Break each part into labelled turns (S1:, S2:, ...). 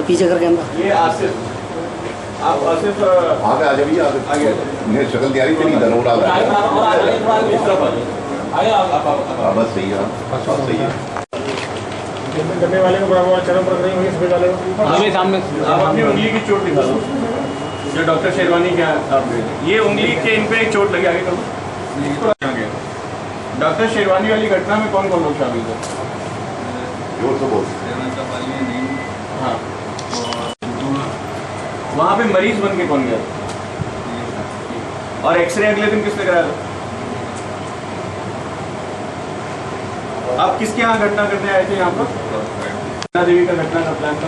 S1: पीछे करके
S2: ये आसिफ, आप आसिफ
S3: आगे आ जाइए, आगे मैं शक्ल तैयारी करी इधर और आ रहा है। बस सही है, सही है।
S4: करने वाले को बराबर चरण पर नहीं हुई सफेद वाले को
S2: हमें सामने आप अपनी उंगली की चोट दिखा दो जो डॉक्टर शेरवानी क्या आप ये उंगली के इन पे एक चोट लगी, आगे करो। डॉक्टर शेरवानी वाली घटना में कौन कौन लोग शामिल थे?
S3: जोर से बोल।
S2: हाँ, वहाँ पे मरीज बन के कौन गया? और एक्सरे अगले दिन किसने कराया था? आप किसके यहाँ घटना करने आए थे? यहाँ पर देवी का घटना का प्लान था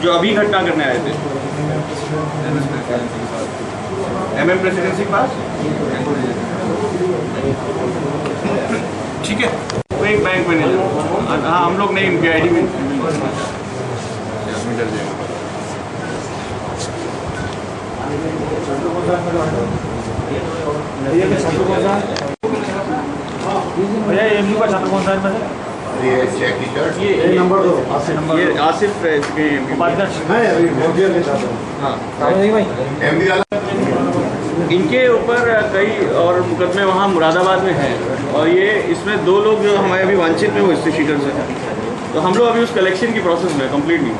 S2: जो अभी घटना करने आए थे MM प्रेसिडेंसी के पास। ठीक है, तो एक बैंक मैनेजर, हाँ हम लोग नहीं, उनकी आईडी में
S4: भैया एमयू का छात्र कौन सा है?
S3: ये चेक की शर्ट,
S4: ये नंबर 2 आसिफ,
S2: ये आसिफ इसके
S4: उपाध्यक्ष है अभी मोदी के साथ।
S2: हाँ
S4: नहीं भाई
S3: एमडी वाला
S2: इनके ऊपर कई और मुकदमे वहाँ मुरादाबाद में हैं और ये इसमें 2 लोग जो हमारे अभी वांछित में वो हिस्ट्री शीटर्स हैं, तो हम लोग अभी उस कलेक्शन की प्रोसेस में कंप्लीट नहीं।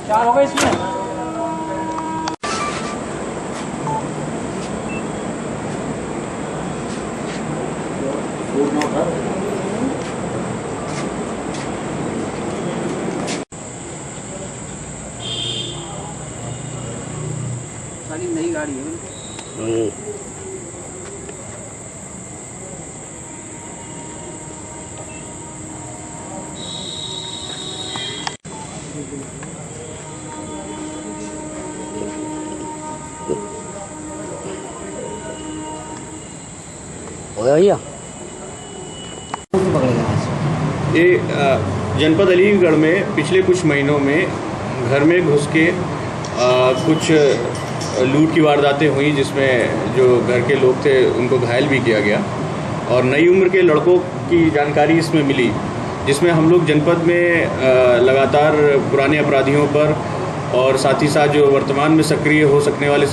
S4: क्या होगा इसमें?
S1: सारी नई गाड़ी है। भैया
S2: ये जनपद अलीगढ़ में पिछले कुछ महीनों में घर में घुस के कुछ लूट की वारदातें हुई जिसमें जो घर के लोग थे उनको घायल भी किया गया और नई उम्र के लड़कों की जानकारी इसमें मिली, जिसमें हम लोग जनपद में लगातार पुराने अपराधियों पर और साथ ही साथ जो वर्तमान में सक्रिय हो सकने वाले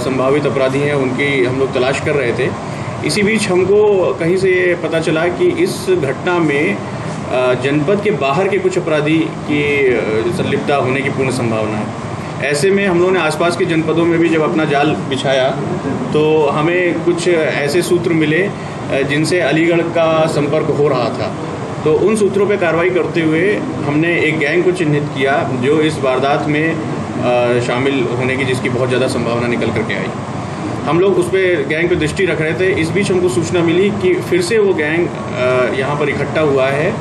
S2: संभावित अपराधी हैं उनकी हम लोग तलाश कर रहे थे। इसी बीच हमको कहीं से ये पता चला कि इस घटना में जनपद के बाहर के कुछ अपराधी की संलिप्तता होने की पूर्ण संभावना है। ऐसे में हम लोगों ने आसपास के जनपदों में भी जब अपना जाल बिछाया तो हमें कुछ ऐसे सूत्र मिले जिनसे अलीगढ़ का संपर्क हो रहा था। तो उन सूत्रों पर कार्रवाई करते हुए हमने एक गैंग को चिन्हित किया जो इस वारदात में शामिल होने की जिसकी बहुत ज़्यादा संभावना निकल करके आई। हम लोग उस पर गैंग पे दृष्टि रख रहे थे। इस बीच हमको सूचना मिली कि फिर से वो गैंग यहाँ पर इकट्ठा हुआ है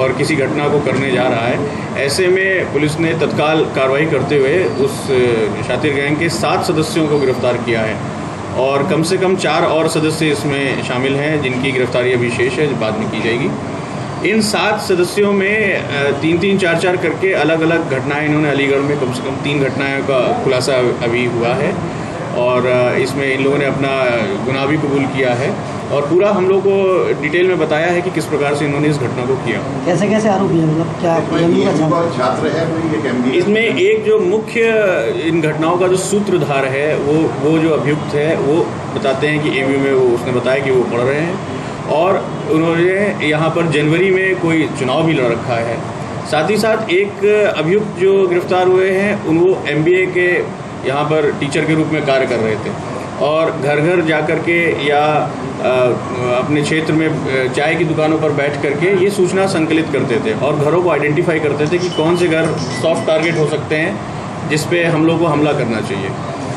S2: और किसी घटना को करने जा रहा है। ऐसे में पुलिस ने तत्काल कार्रवाई करते हुए उस शातिर गैंग के 7 सदस्यों को गिरफ्तार किया है और कम से कम 4 और सदस्य इसमें शामिल हैं जिनकी गिरफ्तारी अभी शेष है, बाद में की जाएगी। इन 7 सदस्यों में 3-3, 4-4 करके अलग अलग घटनाएं इन्होंने अलीगढ़ में कम से कम 3 घटनाओं का खुलासा अभी हुआ है और इसमें इन लोगों ने अपना गुनाह भी कबूल किया है और पूरा हम लोग को डिटेल में बताया है कि किस प्रकार से इन्होंने इस घटना को किया।
S1: कैसे कैसे आरोपी हैं, मतलब क्या
S3: छात्र है?
S2: इसमें एक जो मुख्य इन घटनाओं का जो सूत्रधार है वो जो अभियुक्त है वो बताते हैं कि एमयू में वो उसने बताया कि वो पढ़ रहे हैं और उन्होंने यहाँ पर जनवरी में कोई चुनाव भी लड़ रखा है साथ ही साथ एक अभियुक्त जो गिरफ्तार हुए हैं वो MBA के यहाँ पर टीचर के रूप में कार्य कर रहे थे और घर घर जा कर के या अपने क्षेत्र में चाय की दुकानों पर बैठ करके ये सूचना संकलित करते थे और घरों को आइडेंटिफाई करते थे कि कौन से घर सॉफ्ट टारगेट हो सकते हैं जिस पे हम लोग को हमला करना चाहिए।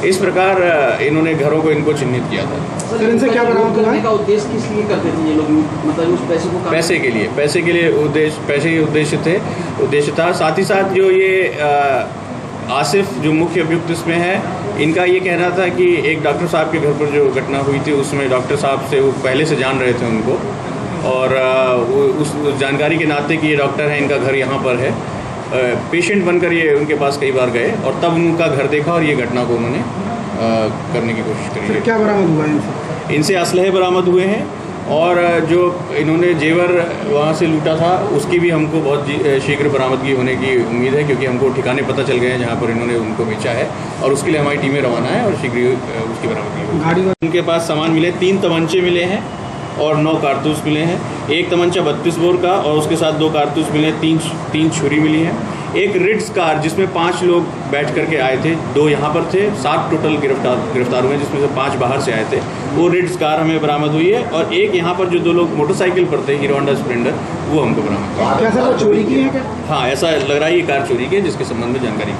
S2: इस प्रकार इन्होंने घरों को इनको चिन्हित किया था।
S5: सर इनसे क्या बरामद हुआ
S1: का उद्देश्य किस लिए करते थे ये लोग, मतलब उस पैसे को
S2: पैसे के लिए उद्देश्य था। साथ ही साथ जो ये आसिफ जो मुख्य अभियुक्त इसमें है, इनका ये कहना था कि एक डॉक्टर साहब के घर पर जो घटना हुई थी उसमें डॉक्टर साहब से वो पहले से जान रहे थे उनको और वो उस जानकारी के नाते कि ये डॉक्टर हैं, इनका घर यहाँ पर है, पेशेंट बनकर ये उनके पास कई बार गए और तब उनका घर देखा और ये घटना को उन्होंने करने की कोशिश करी है।
S5: क्या बरामद हुआ इनसे?
S2: इनसे असलहे बरामद हुए हैं और जो इन्होंने जेवर वहाँ से लूटा था उसकी भी हमको बहुत शीघ्र बरामदगी होने की उम्मीद है, क्योंकि हमको ठिकाने पता चल गए हैं जहाँ पर इन्होंने उनको बेचा है और उसके लिए हमारी टीमें रवाना है और शीघ्र उसकी बरामदगी होगी। उनके पास सामान मिले, 3 तमंचे मिले हैं और 9 कारतूस मिले हैं। एक तमंचा 32 बोर का और उसके साथ 2 कारतूस मिले, 3 छुरी मिली हैं। एक रिट्स कार जिसमें 5 लोग बैठ करके आए थे, 2 यहाँ पर थे, 7 टोटल गिरफ्तार हुए जिसमें से 5 बाहर से आए थे। वो रिट्स कार हमें बरामद हुई है और एक यहाँ पर जो 2 लोग मोटरसाइकिल पर थे, हीरो होंडा स्प्लेंडर, वो हमको बरामद हुआ।
S5: क्या सर वो चोरी की है क्या?
S2: हाँ, ऐसा लग रहा है ये कार चोरी की है जिसके संबंध में जानकारी